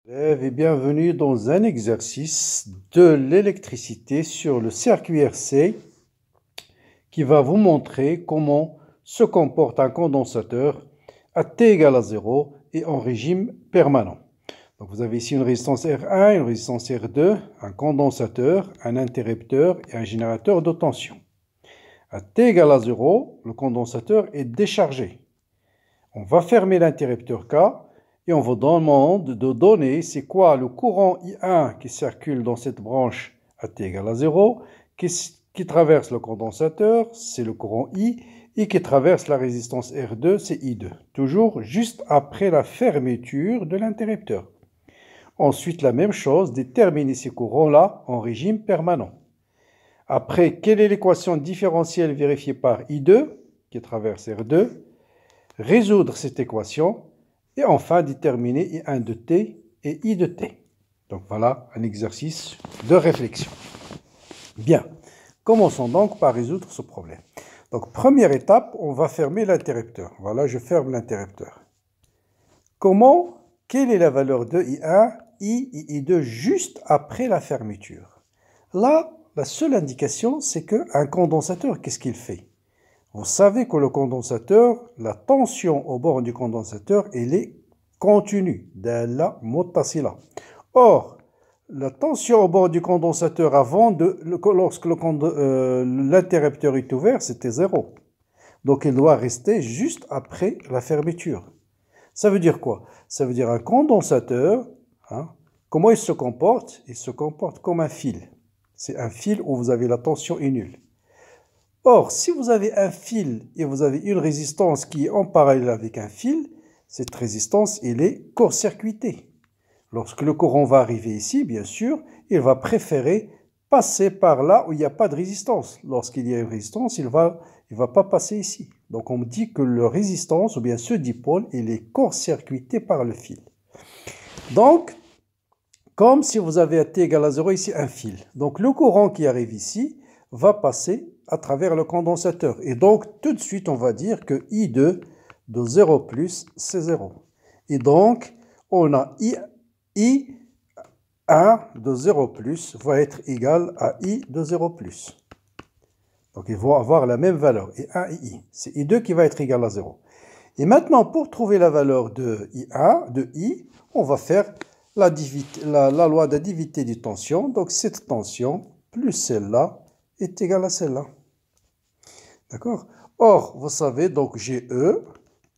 Élèves et bienvenue dans un exercice de l'électricité sur le circuit RC qui va vous montrer comment se comporte un condensateur à T égale à 0 et en régime permanent. Donc vous avez ici une résistance R1, une résistance R2, un condensateur, un interrupteur et un générateur de tension. À T égale à 0, le condensateur est déchargé. On va fermer l'interrupteur K et on vous demande de donner c'est quoi le courant I1 qui circule dans cette branche à T égale à 0, qui traverse le condensateur, c'est le courant I, et qui traverse la résistance R2, c'est I2. Toujours juste après la fermeture de l'interrupteur. Ensuite, la même chose, déterminer ces courants-là en régime permanent. Après, quelle est l'équation différentielle vérifiée par I2, qui traverse R2? Résoudre cette équation et enfin déterminer I1 de t et I de t. Donc voilà un exercice de réflexion. Bien, commençons donc par résoudre ce problème. Donc première étape, on va fermer l'interrupteur. Voilà, je ferme l'interrupteur. Quelle est la valeur de I1, I et I2 juste après la fermeture? Là, la seule indication, c'est qu'un condensateur, qu'est-ce qu'il fait? Vous savez que le condensateur, la tension au bord du condensateur, elle est continue. Or, la tension au bord du condensateur lorsque l'interrupteur est ouvert, c'était 0. Donc, il doit rester juste après la fermeture. Ça veut dire quoi? Ça veut dire un condensateur, comment il se comporte? Il se comporte comme un fil. C'est un fil où vous avez la tension est nulle. Or, si vous avez un fil et vous avez une résistance qui est en parallèle avec un fil, cette résistance, elle est court-circuitée. Lorsque le courant va arriver ici, bien sûr, il va préférer passer par là où il n'y a pas de résistance. Lorsqu'il y a une résistance, il va pas passer ici. Donc, on me dit que la résistance, ou bien ce dipôle, il est court-circuité par le fil. Donc, comme si vous avez à T égale à 0 ici un fil. Donc, le courant qui arrive ici va passer à travers le condensateur. Et donc, tout de suite, on va dire que I2 de 0 plus, c'est 0. Et donc, on a I1 de 0 plus va être égal à I de 0 plus. Donc, ils vont avoir la même valeur, I1 et I. C'est I2 qui va être égal à 0. Et maintenant, pour trouver la valeur de I1, de I, on va faire la loi de la dividité des tensions. Donc, cette tension plus celle-là est égale à celle-là. D'accord? Or, vous savez, donc GE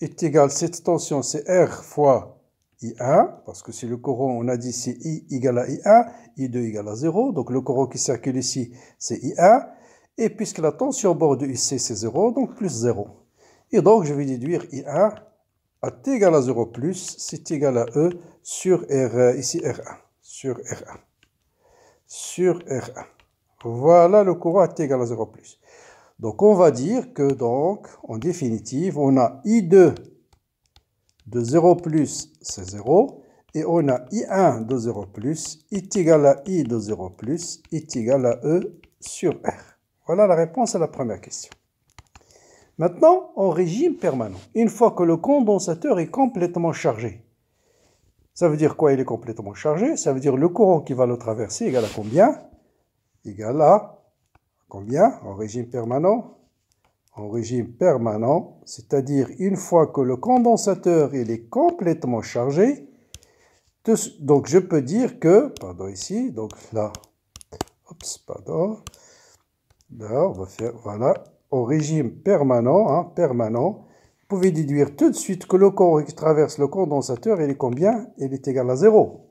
est égal, cette tension, c'est R fois I1, parce que si le courant, on a dit c'est I égale à I1, I2 égale à 0, donc le courant qui circule ici, c'est I1, et puisque la tension au bord de IC, c'est 0, donc plus 0. Et donc, je vais déduire I1 à T égale à 0 plus, c'est égal à E sur R, ici R1, sur R1, sur R1. Voilà le courant à T égale à 0 plus. Donc, on va dire que, donc, en définitive, on a I2 de 0 plus, c'est 0. Et on a I1 de 0 plus est égal à I de 0 plus est égal à E sur R. Voilà la réponse à la première question. Maintenant, en régime permanent, une fois que le condensateur est complètement chargé, ça veut dire quoi? Il est complètement chargé. Ça veut dire le courant qui va le traverser égal à combien? Égal à combien en régime permanent? En régime permanent, c'est-à-dire une fois que le condensateur il est complètement chargé, donc je peux dire que, pardon ici, donc là, là on va faire, voilà, au régime permanent, permanent, vous pouvez déduire tout de suite que le courant qui traverse le condensateur, il est combien? Il est égal à 0.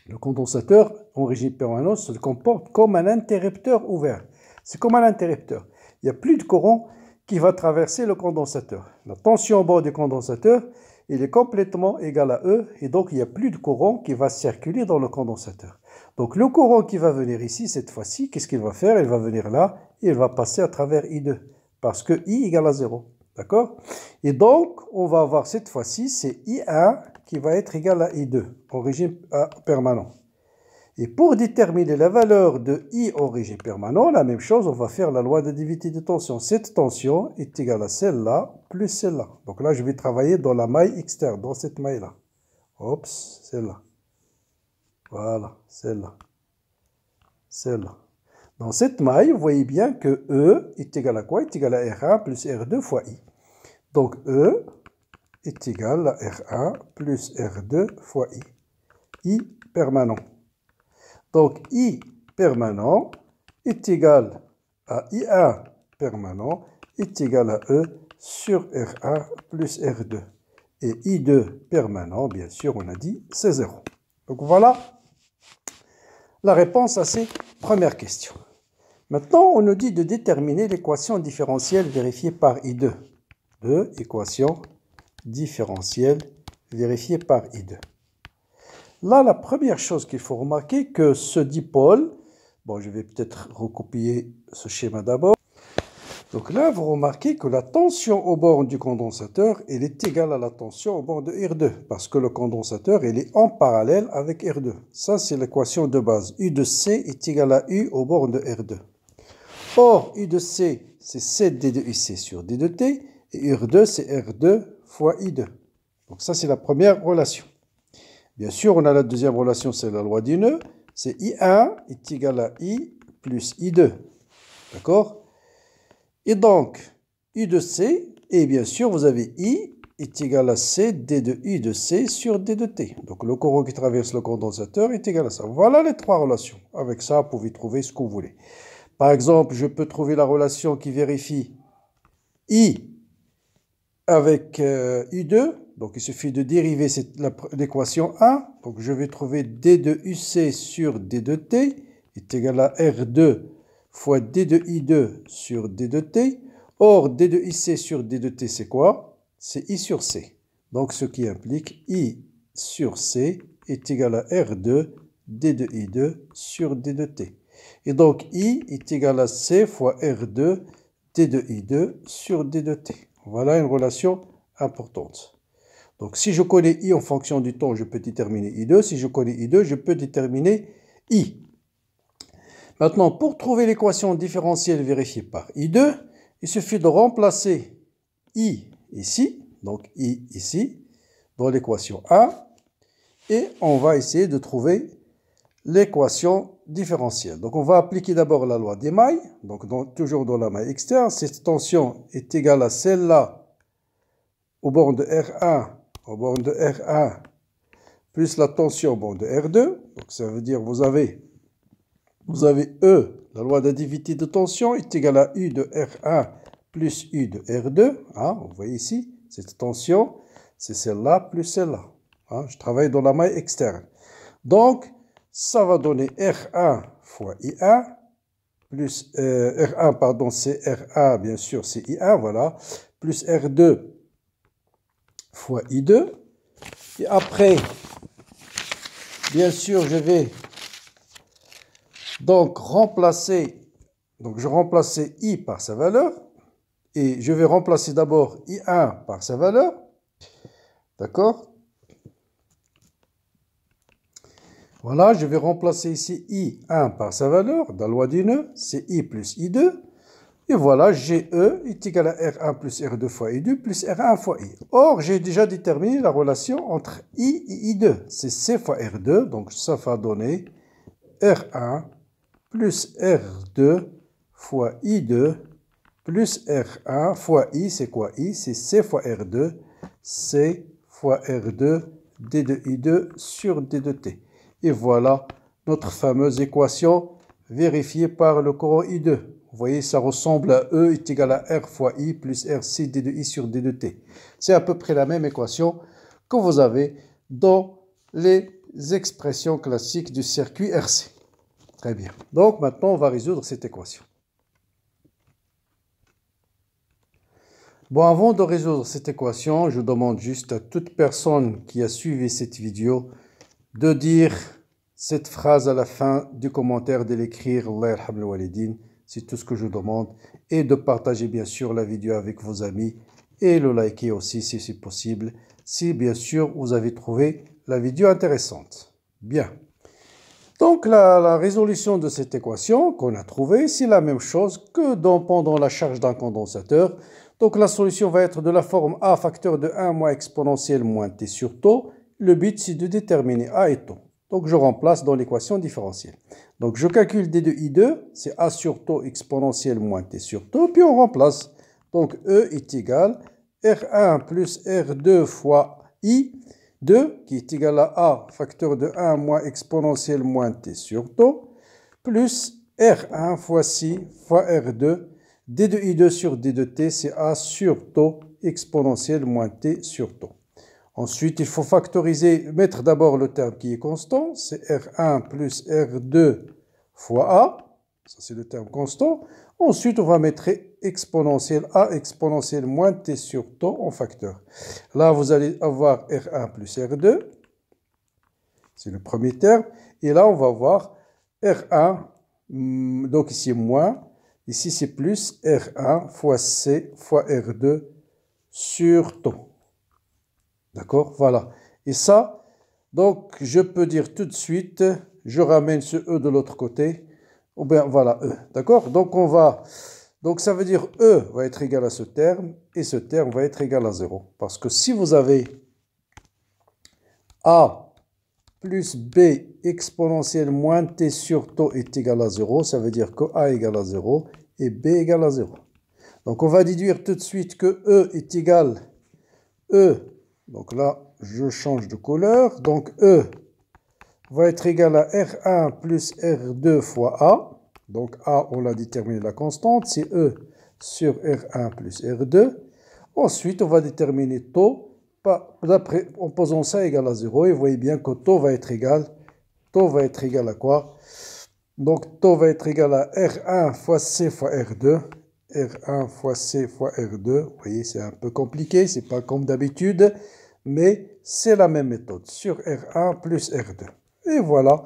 Le condensateur, en régime permanent, se comporte comme un interrupteur ouvert. C'est comme un interrupteur. Il n'y a plus de courant qui va traverser le condensateur. La tension au bord du condensateur, il est complètement égal à E, et donc il n'y a plus de courant qui va circuler dans le condensateur. Donc le courant qui va venir ici, cette fois-ci, qu'est-ce qu'il va faire? Il va venir là, et il va passer à travers I2, parce que I égale à 0. D'accord? Et donc, on va avoir cette fois-ci, c'est I1 qui va être égal à I2, au régime permanent. Et pour déterminer la valeur de I au régime permanent, la même chose, on va faire la loi de dividité de tension. Cette tension est égale à celle-là plus celle-là. Donc là, je vais travailler dans la maille externe, dans cette maille-là. Oups, celle-là. Voilà, celle-là. Celle-là. Dans cette maille, vous voyez bien que E est égal à quoi? Est égal à R1 plus R2 fois I. Donc E est égal à R1 plus R2 fois I. I permanent. Donc I permanent est égal à I1 permanent est égal à E sur R1 plus R2. Et I2 permanent, bien sûr, on a dit, c'est 0. Donc voilà la réponse à ces premières questions. Maintenant, on nous dit de déterminer l'équation différentielle vérifiée par I2. Équation différentielle vérifiée par I2. Là, la première chose qu'il faut remarquer, que ce dipôle, bon, je vais peut-être recopier ce schéma d'abord. Donc là, vous remarquez que la tension aux bornes du condensateur, elle est égale à la tension aux bornes de R2, parce que le condensateur, il est en parallèle avec R2. Ça, c'est l'équation de base. U de C est égal à U aux bornes de R2. Or, U de C, c'est CD de IC sur D de T, et R2, c'est R2 fois I2. Donc ça, c'est la première relation. Bien sûr, on a la deuxième relation, c'est la loi du nœud. C'est I1 est égal à I plus I2. D'accord? Et donc, U de C, et bien sûr, vous avez I est égal à C, D de I de C sur D de T. Donc, le courant qui traverse le condensateur est égal à ça. Voilà les trois relations. Avec ça, vous pouvez trouver ce que vous voulez. Par exemple, je peux trouver la relation qui vérifie I avec U2. Donc, il suffit de dériver l'équation 1. Donc, je vais trouver D de UC sur D de T est égal à R2 fois D de I2 sur D de T. Or, D de IC sur D de T, c'est quoi? C'est I sur C. Donc, ce qui implique I sur C est égal à R2 D de I2 sur D de T. Et donc, I est égal à C fois R2 D de I2 sur D de T. Voilà une relation importante. Donc, si je connais I en fonction du temps, je peux déterminer I2. Si je connais I2, je peux déterminer I. Maintenant, pour trouver l'équation différentielle vérifiée par I2, il suffit de remplacer I ici, donc I ici, dans l'équation 1. Et on va essayer de trouver l'équation différentielle. Donc, on va appliquer d'abord la loi des mailles. Donc, toujours dans la maille externe, cette tension est égale à celle-là au borne de R1, au borne de R1, plus la tension au borne de R2. Donc, ça veut dire vous avez E, la loi d'additivité de tension, est égale à U de R1 plus U de R2. Hein, vous voyez ici, cette tension, c'est celle-là plus celle-là. Hein, je travaille dans la maille externe. Donc, ça va donner R1 fois I1, plus R1, pardon, c'est R1, bien sûr, c'est I1, voilà, plus R2 fois I2. Et après, bien sûr, je vais donc remplacer, je remplacer I par sa valeur, et je vais remplacer d'abord I1 par sa valeur, d'accord? Voilà, je vais remplacer ici I1 par sa valeur, dans la loi du nœud, c'est I plus I2. Et voilà, GE est égal à R1 plus R2 fois I2 plus R1 fois I. Or, j'ai déjà déterminé la relation entre I et I2. C'est C fois R2, donc ça va donner R1 plus R2 fois I2 plus R1 fois I. C'est quoi I? C'est C fois R2, C fois R2, D de I2 sur D de T. Et voilà notre fameuse équation vérifiée par le courant I2. Vous voyez, ça ressemble à E est égal à R fois I plus RC D de I sur D de T. C'est à peu près la même équation que vous avez dans les expressions classiques du circuit RC. Très bien. Donc maintenant, on va résoudre cette équation. Bon, avant de résoudre cette équation, je demande juste à toute personne qui a suivi cette vidéo de dire cette phrase à la fin du commentaire, de l'écrire, Allah yarham al-walidin. C'est tout ce que je demande. Et de partager bien sûr la vidéo avec vos amis. Et le liker aussi si c'est possible. Si bien sûr vous avez trouvé la vidéo intéressante. Bien. Donc la résolution de cette équation qu'on a trouvée, c'est la même chose que pendant la charge d'un condensateur. Donc la solution va être de la forme A facteur de 1 moins exponentielle moins T sur taux. Le but c'est de déterminer A et taux. Donc, je remplace dans l'équation différentielle. Donc, je calcule d de I2, c'est A sur taux exponentielle moins T sur taux, puis on remplace. Donc, E est égal à R1 plus R2 fois I2, qui est égal à A facteur de 1 moins exponentielle moins T sur taux, plus R1 fois ci fois R2. D de I2 sur D de T, c'est A sur taux exponentielle moins T sur taux. Ensuite, il faut factoriser, mettre d'abord le terme qui est constant, c'est R1 plus R2 fois A, ça c'est le terme constant. Ensuite, on va mettre exponentielle A exponentielle moins T sur taux en facteur. Là, vous allez avoir R1 plus R2, c'est le premier terme. Et là, on va voir R1, donc ici moins, ici c'est plus R1 fois C fois R2 sur taux. D'accord? Voilà. Et ça, donc, je peux dire tout de suite, je ramène ce E de l'autre côté. Ou bien, voilà, E. D'accord? Donc, ça veut dire E va être égal à ce terme, et ce terme va être égal à 0. Parce que si vous avez A plus B exponentielle moins T sur taux est égal à 0, ça veut dire que A égale à 0 et B égale à 0. Donc, on va déduire tout de suite que E est égal à E. Donc là, je change de couleur. Donc E va être égal à R1 plus R2 fois A. Donc A, on l'a déterminé la constante, c'est E sur R1 plus R2. Ensuite, on va déterminer taux en posant ça égal à 0. Et vous voyez bien que taux va être égal à quoi? Donc taux va être égal à R1 fois C fois R2. R1 fois C fois R2. Vous voyez, c'est un peu compliqué, c'est pas comme d'habitude. Mais c'est la même méthode, sur R1 plus R2. Et voilà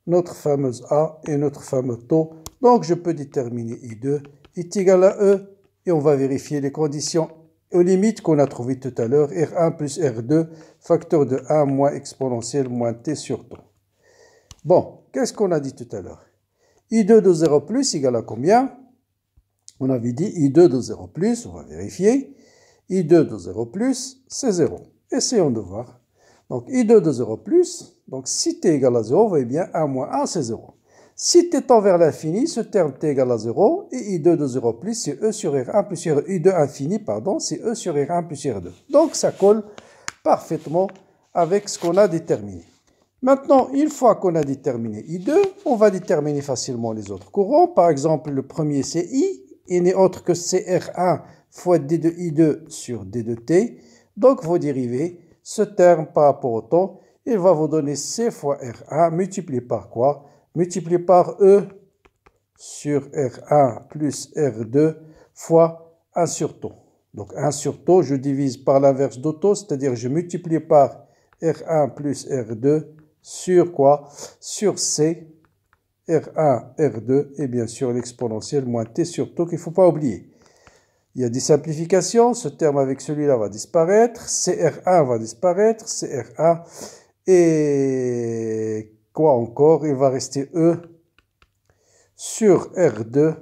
notre fameuse A et notre fameux taux. Donc, je peux déterminer I2 est égal à E. Et on va vérifier les conditions aux limites qu'on a trouvées tout à l'heure. R1 plus R2, facteur de 1 moins exponentielle moins T sur taux. Bon, qu'est-ce qu'on a dit tout à l'heure? I2 de 0 plus égale à combien? On avait dit I2 de 0 plus, on va vérifier. I2 de 0 plus, c'est 0. Essayons de voir. Donc, I2 de 0 plus, donc si t égale à 0, vous voyez bien 1 moins 1, c'est 0. Si t tend vers l'infini, ce terme t égale à 0, et I2 de 0 plus, c'est E sur R1 plus R2. I2 infini, pardon, c'est E sur R1 plus R2. Donc, ça colle parfaitement avec ce qu'on a déterminé. Maintenant, une fois qu'on a déterminé I2, on va déterminer facilement les autres courants. Par exemple, le premier, c'est I, il n'est autre que CR1 fois D de I2 sur D de T. Donc, vous dérivez ce terme par rapport au temps. Il va vous donner C fois R1 multiplié par quoi? Multiplié par E sur R1 plus R2 fois 1 sur taux. Donc, 1 sur taux, je divise par l'inverse de taux, c'est-à-dire je multiplie par R1 plus R2 sur quoi? Sur C, R1, R2, et bien sûr l'exponentielle moins T sur taux qu'il ne faut pas oublier. Il y a des simplifications, ce terme avec celui-là va disparaître, CR1 va disparaître, CR1, et quoi encore? Il va rester E sur R2,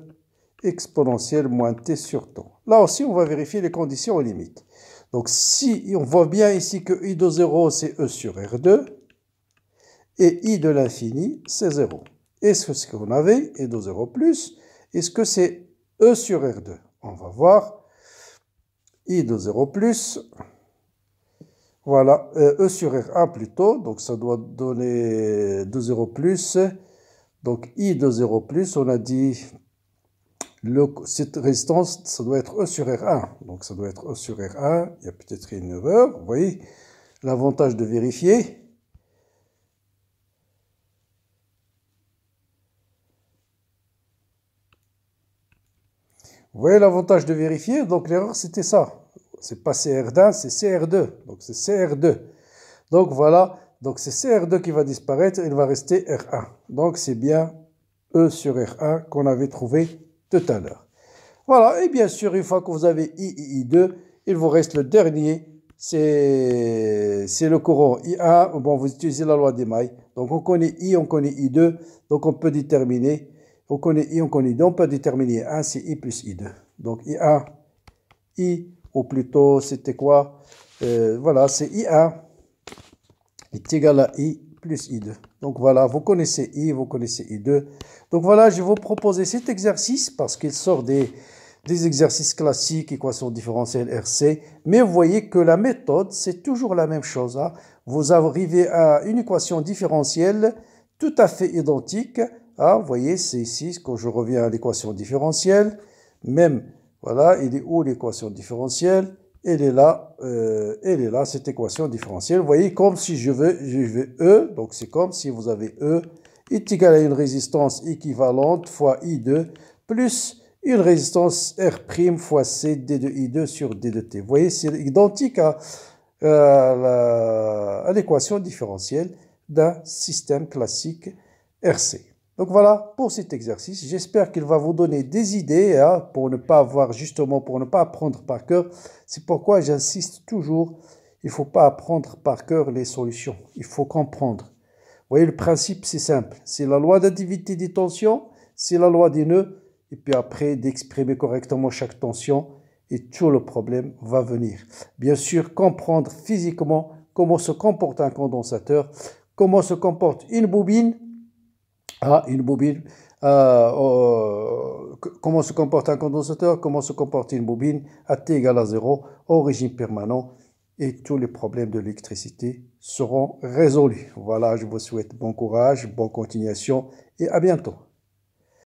exponentielle moins T sur taux. Là aussi, on va vérifier les conditions aux limites. Donc, si on voit bien ici que I de 0, c'est E sur R2, et I de l'infini, c'est 0. Est-ce que c'est ce qu'on avait? I de 0 plus, est-ce que c'est E sur R2? On va voir. I de 0 plus, voilà, E sur R1 plutôt, donc ça doit donner 2 0 plus. Donc I de 0 plus, on a dit, cette résistance, ça doit être E sur R1. Donc ça doit être E sur R1, il y a peut-être une erreur, vous voyez, l'avantage de vérifier. Vous voyez l'avantage de vérifier, donc l'erreur c'était ça. C'est pas CR1, c'est CR2. Donc c'est CR2. Donc voilà, donc c'est CR2 qui va disparaître, il va rester R1. Donc c'est bien E sur R1 qu'on avait trouvé tout à l'heure. Voilà, et bien sûr, une fois que vous avez I et I2, il vous reste le dernier, c'est le courant I1. Bon, vous utilisez la loi des mailles. Donc on connaît I, on connaît I2, donc on peut déterminer. On connaît I, on connaît I2, on peut déterminer 1, c'est I plus I2. Donc I1, I, ou plutôt c'était quoi? Voilà, c'est I1 est égal à I plus I2. Donc voilà, vous connaissez I, vous connaissez I2. Donc voilà, je vais vous proposer cet exercice parce qu'il sort des exercices classiques, équations différentielles RC. Mais vous voyez que la méthode, c'est toujours la même chose. Hein. Vous arrivez à une équation différentielle tout à fait identique. Hein. Vous voyez, c'est ici, quand je reviens à l'équation différentielle. Même, voilà, il est où l'équation différentielle? Elle est là, cette équation différentielle. Vous voyez, comme si je veux E, donc c'est comme si vous avez E est égal à une résistance équivalente fois I2 plus une résistance R' fois C D de I2 sur D de T. Vous voyez, c'est identique à l'équation différentielle d'un système classique RC. Donc voilà pour cet exercice. J'espère qu'il va vous donner des idées hein, pour ne pas avoir justement, pour ne pas apprendre par cœur. C'est pourquoi j'insiste toujours, il ne faut pas apprendre par cœur les solutions. Il faut comprendre. Vous voyez, le principe, c'est simple. C'est la loi d'individualité des tensions, c'est la loi des nœuds, et puis après, d'exprimer correctement chaque tension, et tout le problème va venir. Bien sûr, comprendre physiquement comment se comporte un condensateur, comment se comporte une bobine, comment se comporte un condensateur, comment se comporte une bobine à T égale à 0 au régime permanent et tous les problèmes de l'électricité seront résolus. Voilà, je vous souhaite bon courage, bonne continuation et à bientôt.